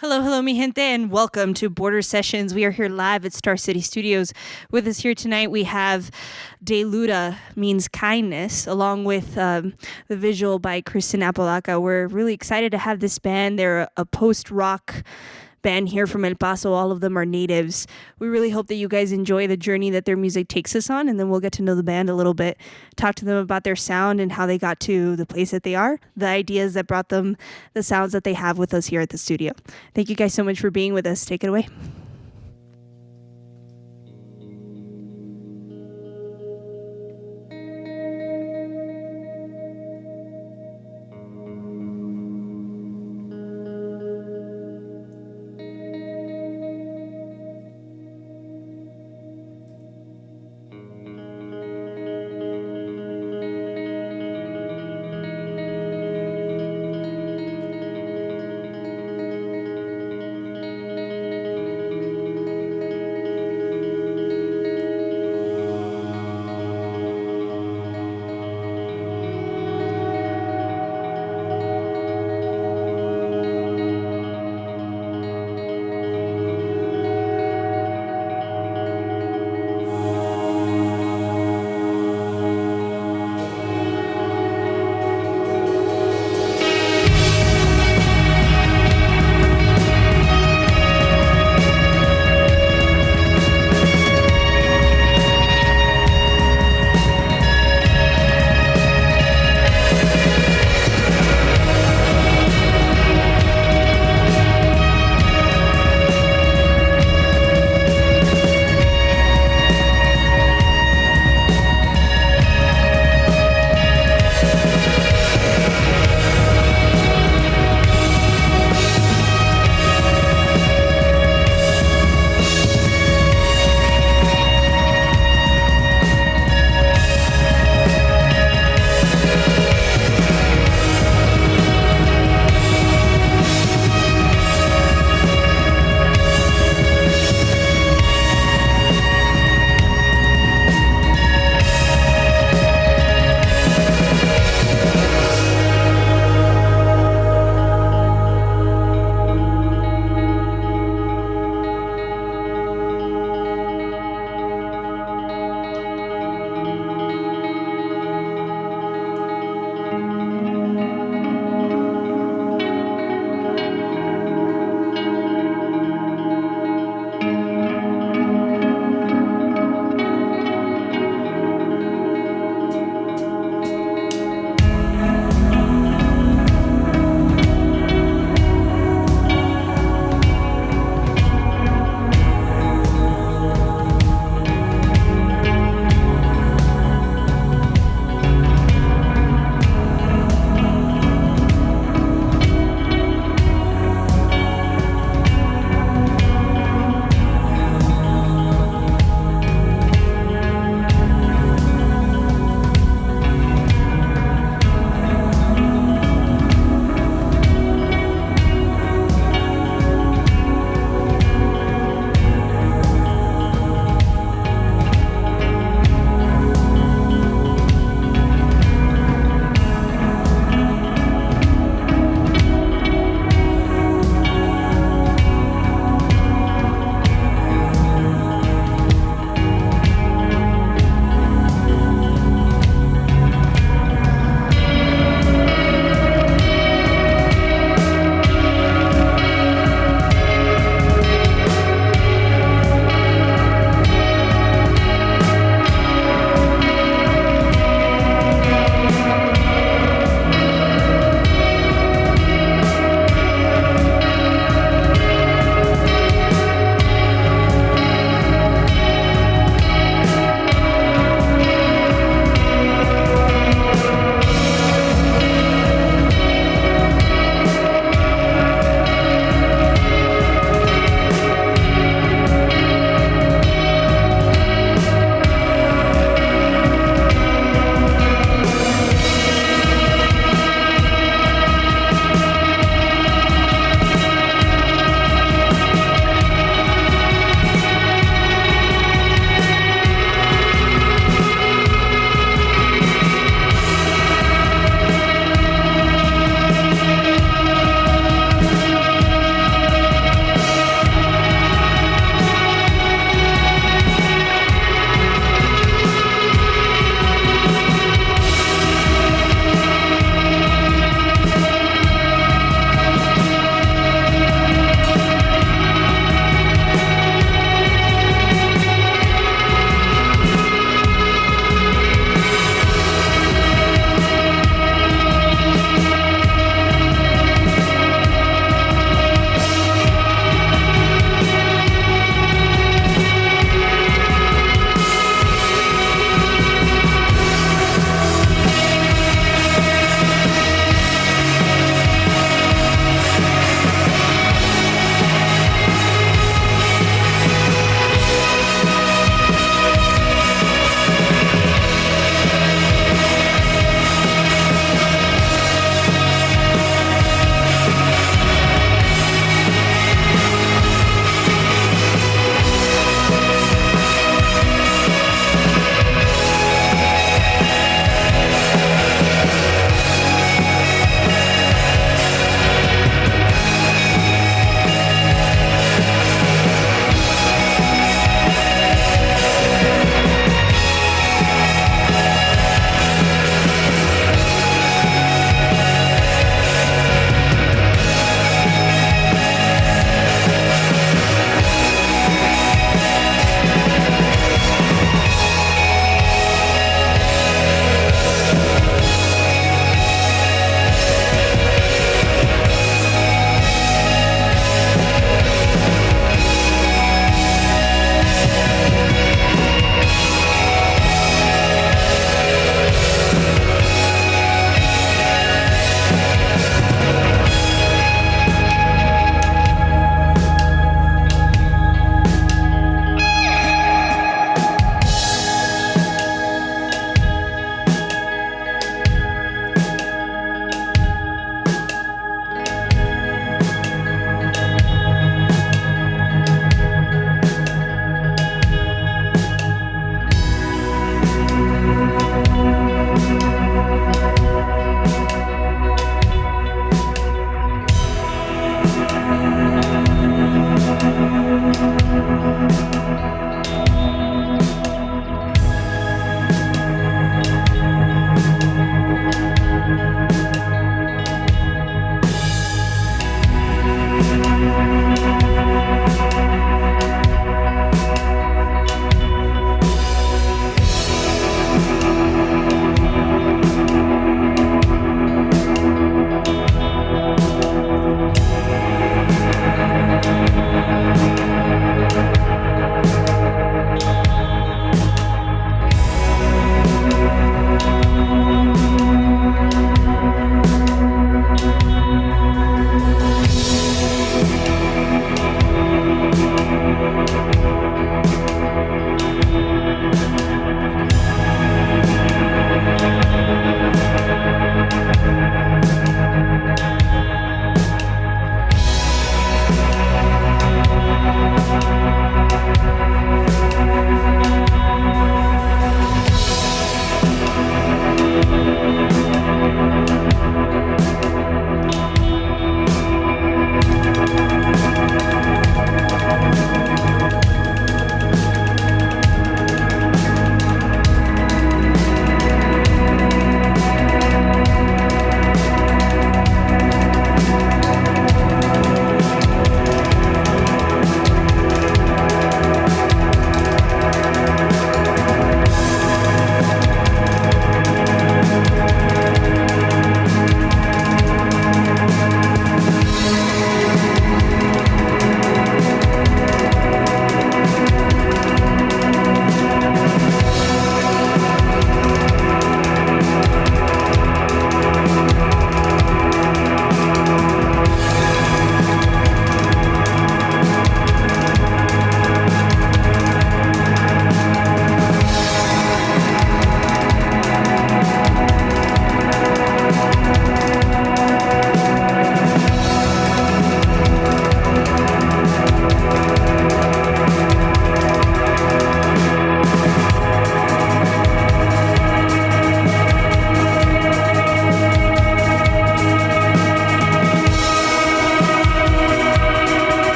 Hello, hello, mi gente, and welcome to Border Sessions. We are here live at Star City Studios. With us here tonight, we have Dayluta, means kindness, along with the visual by Kristen Apalaca. We're really excited to have this band. They're a post-rock band here from El Paso. All of them are natives. We really hope that you guys enjoy the journey that their music takes us on, and then we'll get to know the band a little bit, talk to them about their sound and how they got to the place that they are, the ideas that brought them the sounds that they have with us here at the studio. Thank you guys so much for being with us. Take it away.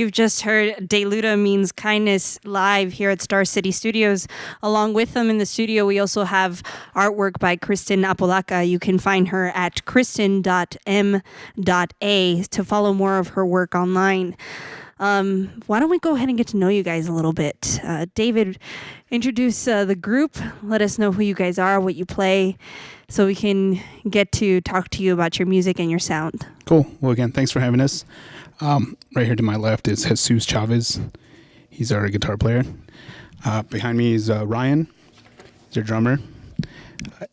You've just heard Dayluta Means Kindness live here at Star City Studios. Along with them in the studio, we also have artwork by Kristen Apolaca. You can find her at kristen.m.a to follow more of her work online. Why don't we go ahead and get to know you guys a little bit? David, introduce the group. Let us know who you guys are, what you play, so we can get to talk to you about your music and your sound. Cool. Well, again, thanks for having us. Right here to my left is Jesus Chavez. He's our guitar player. Behind me is Ryan. He's our drummer.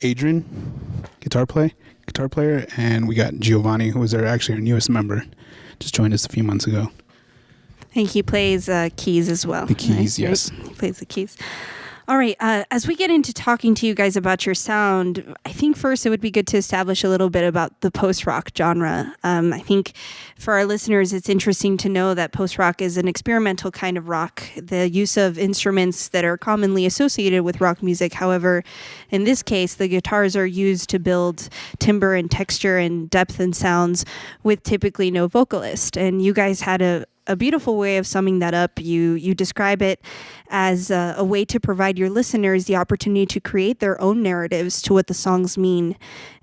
Adrian, guitar player. And we got Giovanni, who is actually our newest member. Just joined us a few months ago. I think he plays keys as well. The keys, right? Yes. He plays the keys. All right. As we get into talking to you guys about your sound, I think first it would be good to establish a little bit about the post-rock genre. I think for our listeners, it's interesting to know that post-rock is an experimental kind of rock, the use of instruments that are commonly associated with rock music. However, in this case, the guitars are used to build timbre and texture and depth and sounds with typically no vocalist. And you guys had a beautiful way of summing that up. You describe it as a way to provide your listeners the opportunity to create their own narratives to what the songs mean,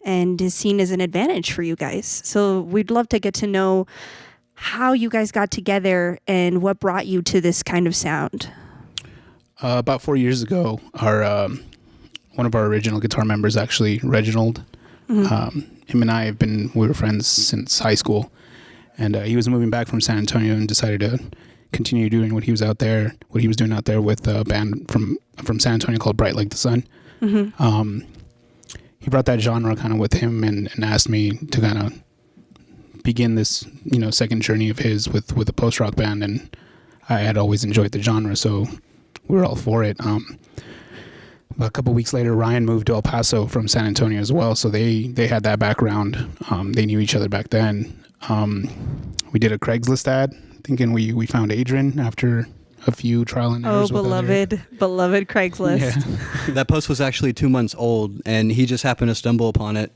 and is seen as an advantage for you guys. So we'd love to get to know how you guys got together and what brought you to this kind of sound. About 4 years ago, our one of our original guitar members, actually, Reginald, him and I we were friends since high school. And he was moving back from San Antonio and decided to continue doing what he was doing out there with a band from San Antonio called Bright Like the Sun. Mm-hmm. He brought that genre kind of with him and asked me to kind of begin this, second journey of his with a post-rock band. And I had always enjoyed the genre, so we were all for it. About a couple weeks later, Ryan moved to El Paso from San Antonio as well, so they had that background. They knew each other back then. We did a Craigslist ad, thinking we found Adrian after a few trial and errors. Oh, beloved Craigslist. Yeah. That post was actually 2 months old, and he just happened to stumble upon it,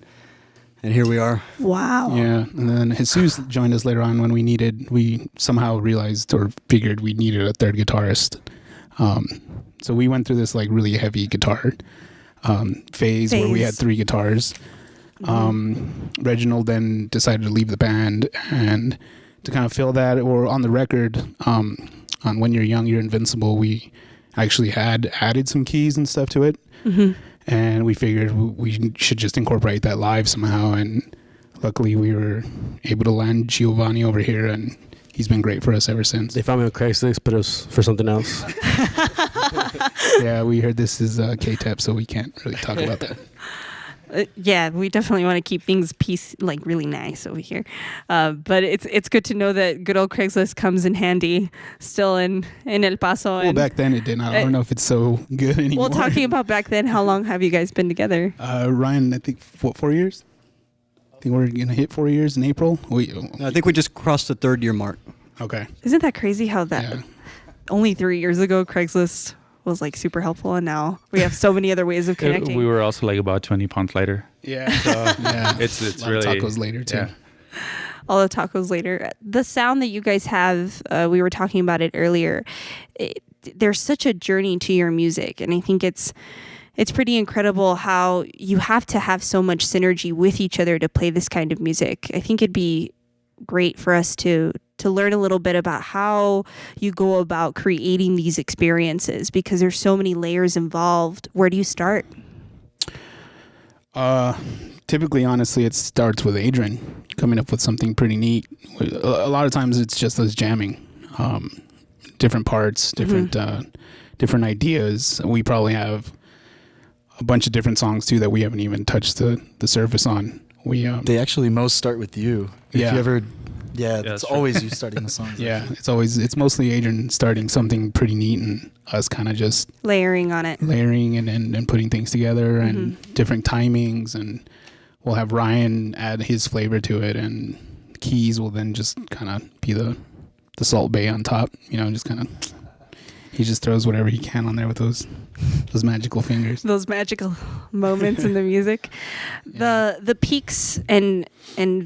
and here we are. Wow. Yeah, and then Jesus joined us later on when we somehow realized or figured we needed a third guitarist. So we went through this like really heavy guitar phase where we had 3 guitars. Reginald then decided to leave the band, and to kind of fill that, or on the record, on When You're Young, You're Invincible, we actually had added some keys and stuff to it. Mm-hmm. And we figured we should just incorporate that live somehow. And luckily we were able to land Giovanni over here, and he's been great for us ever since. They found me on Craigslist, but it was for something else. Yeah, we heard this is K-Tep, so we can't really talk about that. Yeah, we definitely want to keep things really nice over here. But it's good to know that good old Craigslist comes in handy still in El Paso. Well, back then it did. I don't know if it's so good anymore. Well, talking about back then, how long have you guys been together? Ryan, I think 4 years. I think we're going to hit 4 years in April. I think we just crossed the 3rd year mark. Okay. Isn't that crazy how that only 3 years ago Craigslist was like super helpful, and now we have so many other ways of connecting. We were also like about 20 pounds later. Yeah. So yeah. It's really tacos later too. Yeah. All the tacos later. The sound that you guys have, we were talking about it earlier. There's such a journey to your music, and I think it's pretty incredible how you have to have so much synergy with each other to play this kind of music. I think it'd be great for us to learn a little bit about how you go about creating these experiences, because there's so many layers involved. Where do you start? Typically, honestly, it starts with Adrian coming up with something pretty neat. A lot of times it's just us jamming, different parts, different ideas. We probably have a bunch of different songs too that we haven't even touched the surface on. They actually most start with you. If you ever, it's always you starting the songs. Yeah, it's mostly Adrian starting something pretty neat, and us kind of just layering on it, and putting things together, and different timings, and we'll have Ryan add his flavor to it, and keys will then just kind of be the Salt Bay on top. Just kind of, he just throws whatever he can on there with those those magical fingers. Those magical moments in the music. The peaks and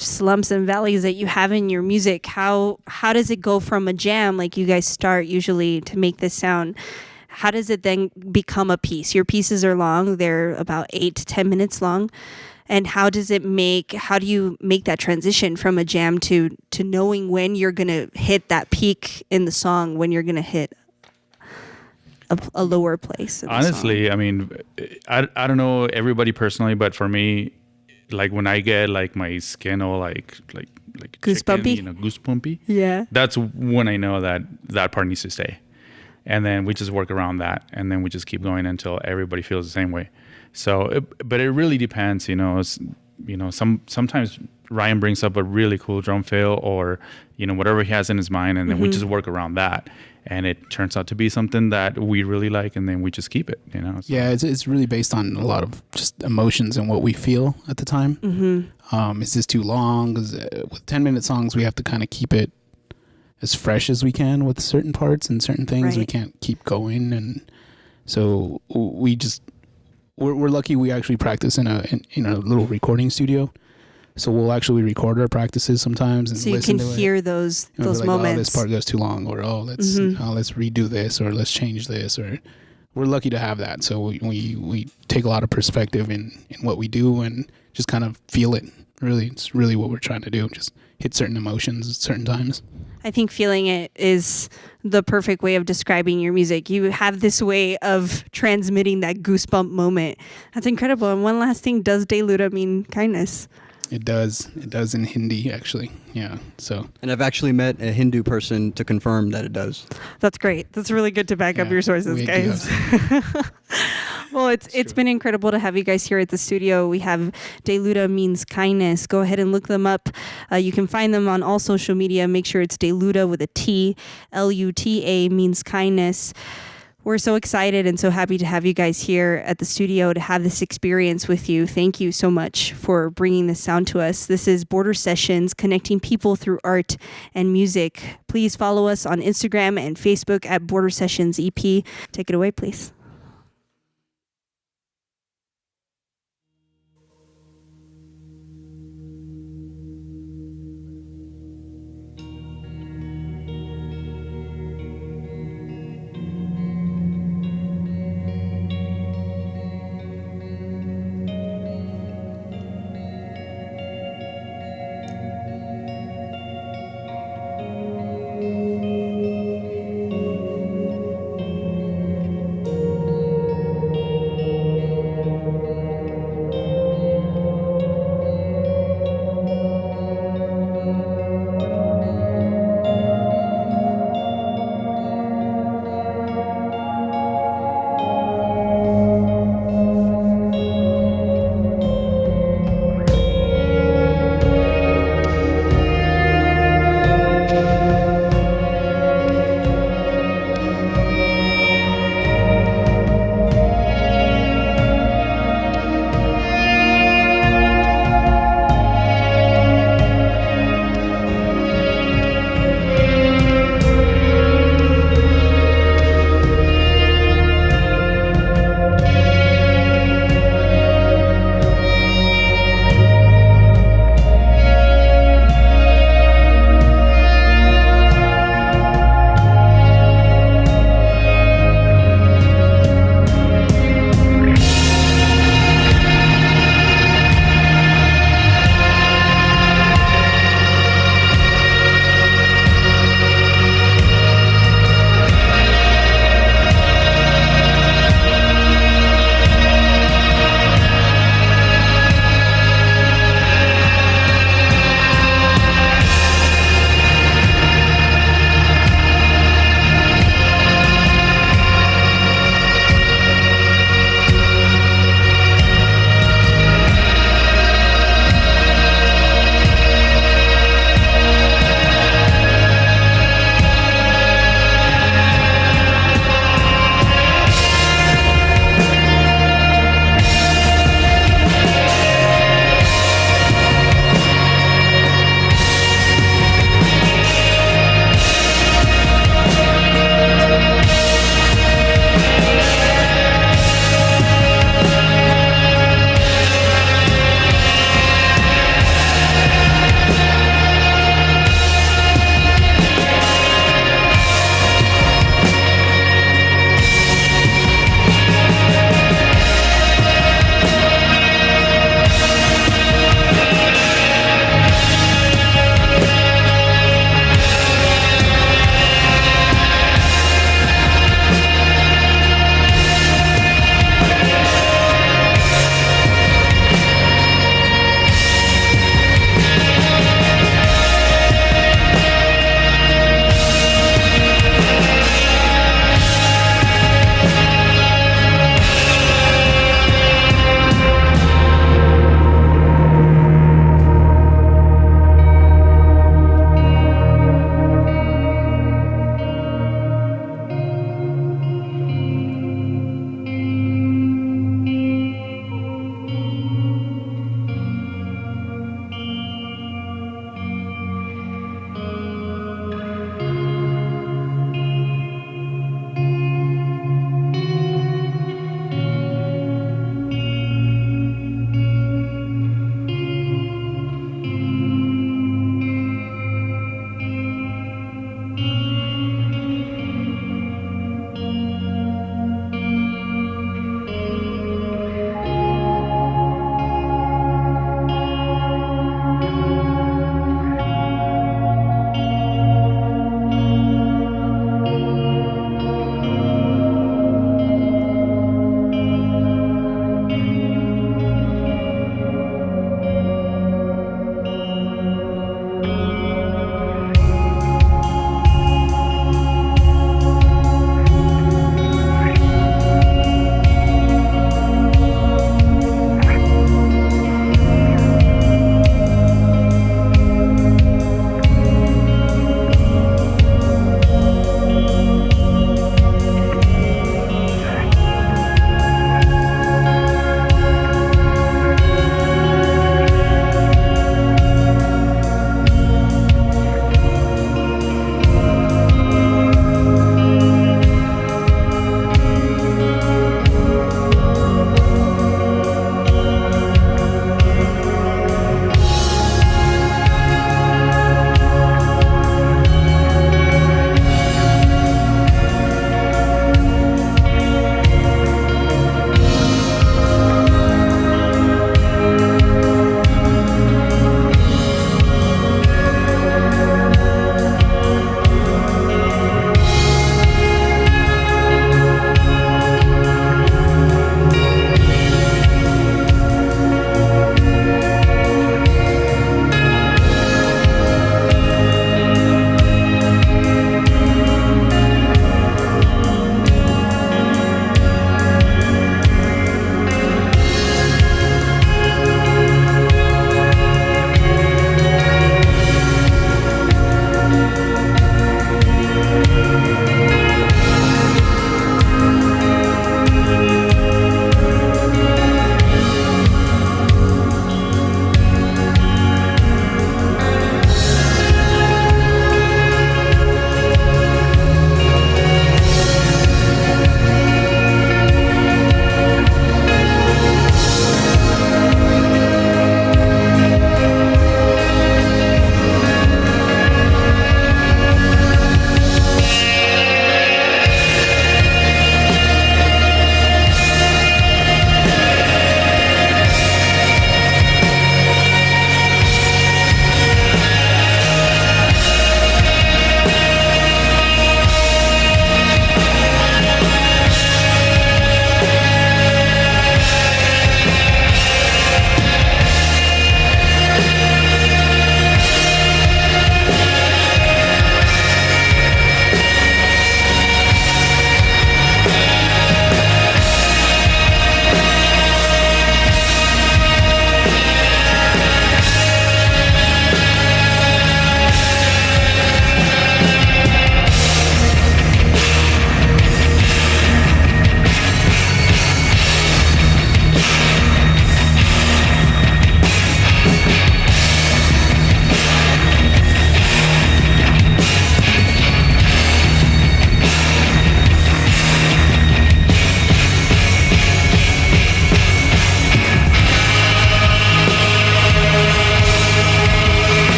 slumps and valleys that you have in your music, how does it go from a jam like you guys start usually to make this sound? How does it then become a piece? Your pieces are long, they're about 8 to 10 minutes long. And how do you make that transition from a jam to knowing when you're gonna hit that peak in the song, when you're gonna hit a lower place? Honestly, I mean, I don't know everybody personally, but for me, like when I get like my skin all like goosebumpy, chicken, goosebumpy. Yeah, that's when I know that part needs to stay, and then we just work around that, and then we just keep going until everybody feels the same way. So, but it really depends, sometimes Ryan brings up a really cool drum fill or, whatever he has in his mind, and then we just work around that. And it turns out to be something that we really like, and then we just keep it, So. Yeah, it's really based on a lot of just emotions and what we feel at the time. Mm-hmm. Is this too long? 'Cause, with 10-minute songs, we have to kind of keep it as fresh as we can with certain parts and certain things. Right. We can't keep going. And so we're lucky we actually practice in a little recording studio. So we'll actually record our practices sometimes and so you listen can to hear it. those Like, moments. oh, this part goes too long, or let's redo this, or let's change this, or we're lucky to have that. So we take a lot of perspective in what we do and just kind of feel it. Really, it's really what we're trying to do. Just hit certain emotions at certain times. I think feeling it is the perfect way of describing your music. You have this way of transmitting that goosebump moment. That's incredible. And one last thing, does Dayluta mean kindness? It does. It does in Hindi, actually. Yeah. So. And I've actually met a Hindu person to confirm that it does. That's great. That's really good to back up your sources, guys. Well, it's been incredible to have you guys here at the studio. We have Dayluta means kindness. Go ahead and look them up. You can find them on all social media. Make sure it's Dayluta with a T. Luta means kindness. We're so excited and so happy to have you guys here at the studio to have this experience with you. Thank you so much for bringing this sound to us. This is Border Sessions, connecting people through art and music. Please follow us on Instagram and Facebook at Border Sessions EP. Take it away, please.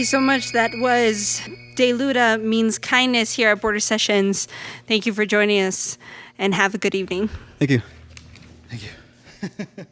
you so much. That was Dayluta Means Kindness here at Border Sessions. Thank you for joining us, and have a good evening. Thank you. Thank you.